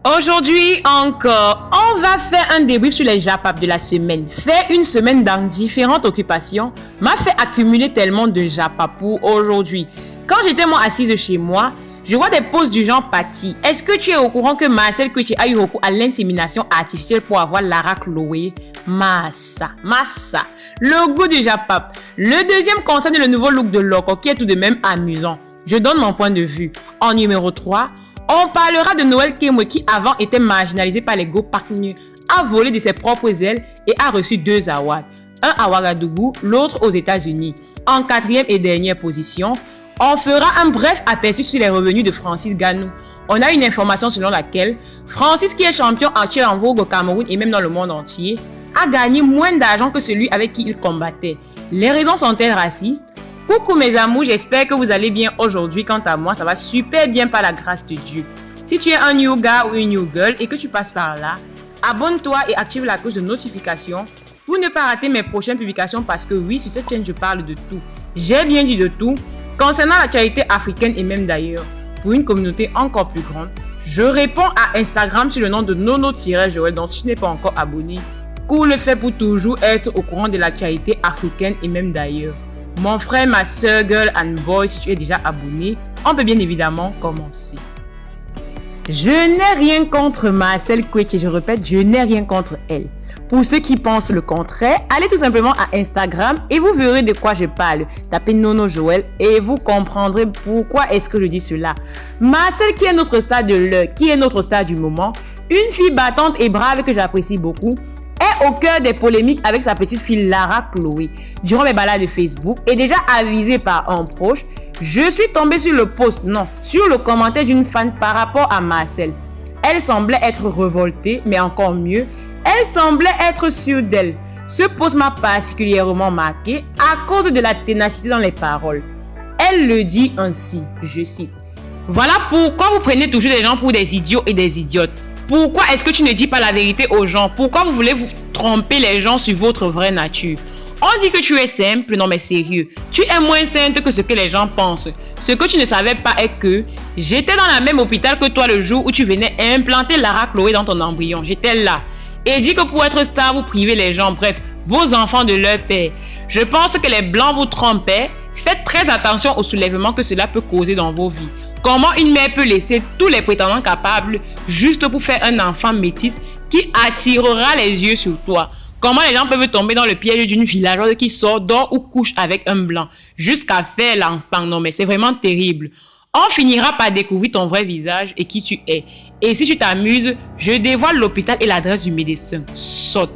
Aujourd'hui encore, on va faire un débrief sur les Japap de la semaine. Faire une semaine dans différentes occupations m'a fait accumuler tellement de Japap pour aujourd'hui. Quand j'étais assise chez moi, je vois des posts du genre Patty. Est-ce que tu es au courant que Marcel Kwechi a eu recours à l'insémination artificielle pour avoir Lara Chloé? Massa. Le goût du Japap. Le deuxième concerne le nouveau look de Loco qui est tout de même amusant. Je donne mon point de vue. En numéro 3, on parlera de Noël Kemwe qui avant était marginalisé par les Go Parknu, a volé de ses propres ailes et a reçu 2 awards. Un à Ouagadougou, l'autre aux États-Unis. En 4e et dernière position, on fera un bref aperçu sur les revenus de Francis Ganou. On a une information selon laquelle Francis, qui est champion actuel en vogue au Cameroun et même dans le monde entier, a gagné moins d'argent que celui avec qui il combattait. Les raisons sont-elles racistes? Coucou mes amours, j'espère que vous allez bien aujourd'hui. Quant à moi, ça va super bien par la grâce de Dieu. Si tu es un new gars ou une new girl et que tu passes par là, abonne-toi et active la cloche de notification pour ne pas rater mes prochaines publications parce que oui, sur cette chaîne, je parle de tout. J'ai bien dit de tout. Concernant l'actualité africaine et même d'ailleurs, pour une communauté encore plus grande, je réponds à Instagram sur le nom de Nono-Joël, donc si tu n'es pas encore abonné, cool le fait pour toujours être au courant de l'actualité africaine et même d'ailleurs. Mon frère, ma soeur, girl and boy, si tu es déjà abonné, on peut bien évidemment commencer. Je n'ai rien contre Marcel Kwechi, je répète, je n'ai rien contre elle. Pour ceux qui pensent le contraire, allez tout simplement à Instagram et vous verrez de quoi je parle. Tapez Nono Joël et vous comprendrez pourquoi est-ce que je dis cela. Marcel, qui est notre star de l'heure, qui est notre star du moment, une fille battante et brave que j'apprécie beaucoup, est au cœur des polémiques avec sa petite fille Lara Chloé. Durant mes balades de Facebook et déjà avisée par un proche, je suis tombée sur le commentaire d'une fan par rapport à Marcel. Elle semblait être révoltée, mais encore mieux, elle semblait être sûre d'elle. Ce post m'a particulièrement marqué à cause de la ténacité dans les paroles. Elle le dit ainsi, je cite: voilà pourquoi vous prenez toujours des gens pour des idiots et des idiotes. Pourquoi est-ce que tu ne dis pas la vérité aux gens? Pourquoi vous voulez vous tromper les gens sur votre vraie nature? On dit que tu es simple, non mais sérieux. Tu es moins sainte que ce que les gens pensent. Ce que tu ne savais pas est que j'étais dans la même hôpital que toi le jour où tu venais implanter Lara Chloé dans ton embryon. J'étais là. Et dit que pour être star, vous privez les gens, bref, vos enfants de leur père. Je pense que les blancs vous trompaient. Faites très attention au soulèvement que cela peut causer dans vos vies. Comment une mère peut laisser tous les prétendants capables juste pour faire un enfant métis qui attirera les yeux sur toi? Comment les gens peuvent tomber dans le piège d'une villageoise qui sort, dort ou couche avec un blanc jusqu'à faire l'enfant? Non mais c'est vraiment terrible. On finira par découvrir ton vrai visage et qui tu es. Et si tu t'amuses, je dévoile l'hôpital et l'adresse du médecin. Saute.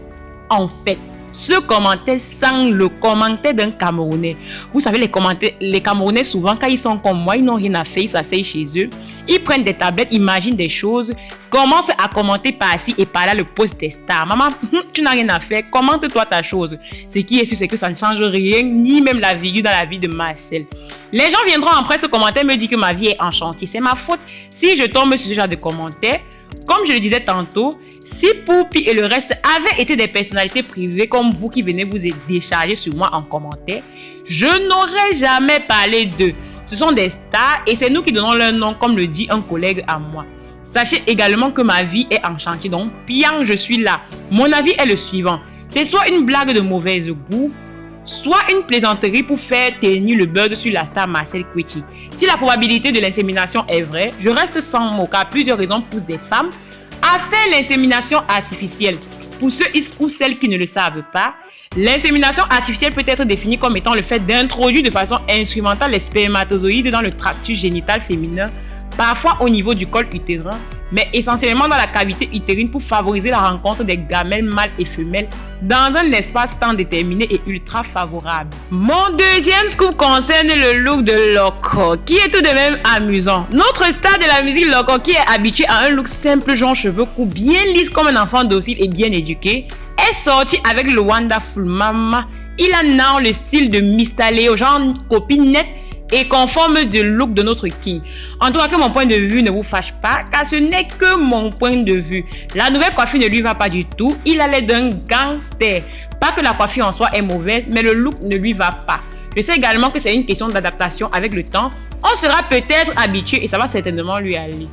En fait, ce commentaire sent le commentaire d'un Camerounais. Vous savez, les Camerounais, souvent, quand ils sont comme moi, ils n'ont rien à faire, ils s'asseyent chez eux. Ils prennent des tablettes, imaginent des choses, commencent à commenter par-ci et par-là le post des stars. Maman, tu n'as rien à faire, commente-toi ta chose. Ce qui est sûr, c'est que ça ne change rien, ni même la virgule dans la vie de Marcel. Les gens viendront après ce commentaire me dire que ma vie est en chantier. C'est ma faute si je tombe sur ce genre de commentaires. Comme je le disais tantôt, si Poupi et le reste avaient été des personnalités privées comme vous qui venez vous décharger sur moi en commentaire, je n'aurais jamais parlé d'eux. Ce sont des stars et c'est nous qui donnons leur nom comme le dit un collègue à moi. Sachez également que ma vie est en chantier, donc piang, je suis là. Mon avis est le suivant. C'est soit une blague de mauvais goût, soit une plaisanterie pour faire tenir le buzz sur la star Marcel Kwechi. Si la probabilité de l'insémination est vraie, je reste sans mots car plusieurs raisons poussent des femmes à faire l'insémination artificielle. Pour ceux ou celles qui ne le savent pas, l'insémination artificielle peut être définie comme étant le fait d'introduire de façon instrumentale les spermatozoïdes dans le tractus génital féminin, parfois au niveau du col utérin, mais essentiellement dans la cavité utérine pour favoriser la rencontre des gamètes mâles et femelles dans un espace temps déterminé et ultra favorable. Mon deuxième scoop concerne le look de Loco, qui est tout de même amusant. Notre star de la musique Loco, qui est habitué à un look simple genre cheveux courts, bien lisse comme un enfant docile et bien éduqué, est sorti avec le Wonderful Mama. Il a now le style de Mr. Léo, genre copine nette et conforme du look de notre king. En tout cas, que mon point de vue ne vous fâche pas, car ce n'est que mon point de vue. La nouvelle coiffure ne lui va pas du tout, il a l'air d'un gangster. Pas que la coiffure en soi est mauvaise, mais le look ne lui va pas. Je sais également que c'est une question d'adaptation avec le temps. On sera peut-être habitué et ça va certainement lui aller.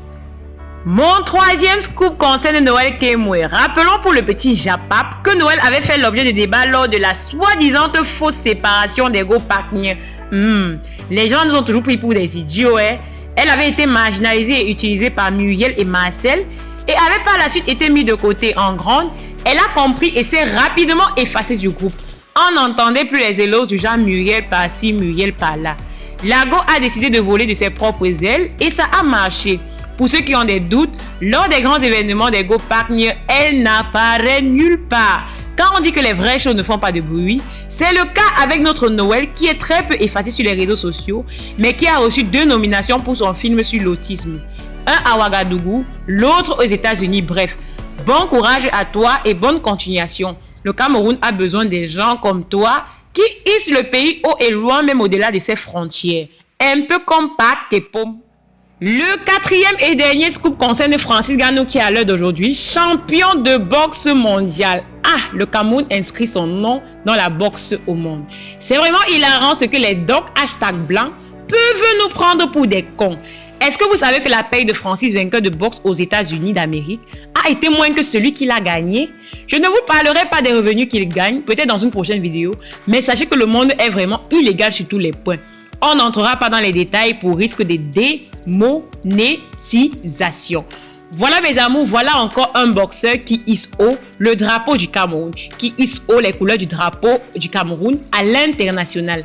Mon troisième scoop concerne Noël Kemwe. Rappelons pour le petit Japap que Noël avait fait l'objet de débats lors de la soi-disant fausse séparation des groupes partners. Les gens nous ont toujours pris pour des idiots. Elle avait été marginalisée et utilisée par Muriel et Marcel et avait par la suite été mise de côté en grande. Elle a compris et s'est rapidement effacée du groupe. On n'entendait plus les éloges du genre Muriel par-ci, Muriel par-là. Lago a décidé de voler de ses propres ailes et ça a marché. Pour ceux qui ont des doutes, lors des grands événements des groupes partners, elle n'apparaît nulle part. Quand on dit que les vraies choses ne font pas de bruit, c'est le cas avec notre Noël qui est très peu effacé sur les réseaux sociaux, mais qui a reçu 2 nominations pour son film sur l'autisme. Un à Ouagadougou, l'autre aux États-Unis. Bref, bon courage à toi et bonne continuation. Le Cameroun a besoin des gens comme toi qui hissent le pays haut et loin, même au-delà de ses frontières. Un peu comme Pâques et Pomme. Le 4e et dernier scoop concerne Francis Ngannou qui est à l'heure d'aujourd'hui champion de boxe mondial. Le Cameroun inscrit son nom dans la boxe au monde. C'est vraiment hilarant ce que les docs #blancs peuvent nous prendre pour des cons. Est-ce que vous savez que la paye de Francis, vainqueur de boxe aux États-Unis d'Amérique, a été moins que celui qu'il a gagné? Je ne vous parlerai pas des revenus qu'il gagne, peut-être dans une prochaine vidéo, mais sachez que le monde est vraiment illégal sur tous les points. On n'entrera pas dans les détails pour risque de démonétisation. Voilà mes amours, voilà encore un boxeur qui hisse haut le drapeau du Cameroun, qui hisse haut les couleurs du drapeau du Cameroun à l'international.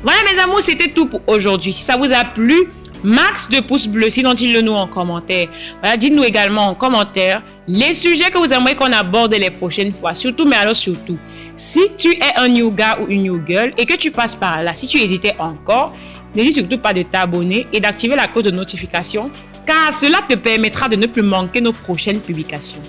Voilà mes amours, c'était tout pour aujourd'hui. Si ça vous a plu, max de pouces bleus, sinon dites-le nous en commentaire. Voilà, dites-nous également en commentaire les sujets que vous aimeriez qu'on aborde les prochaines fois. Surtout, mais alors surtout, si tu es un new gars ou une new girl et que tu passes par là, si tu hésitais encore, n'hésite surtout pas de t'abonner et d'activer la cloche de notification car cela te permettra de ne plus manquer nos prochaines publications.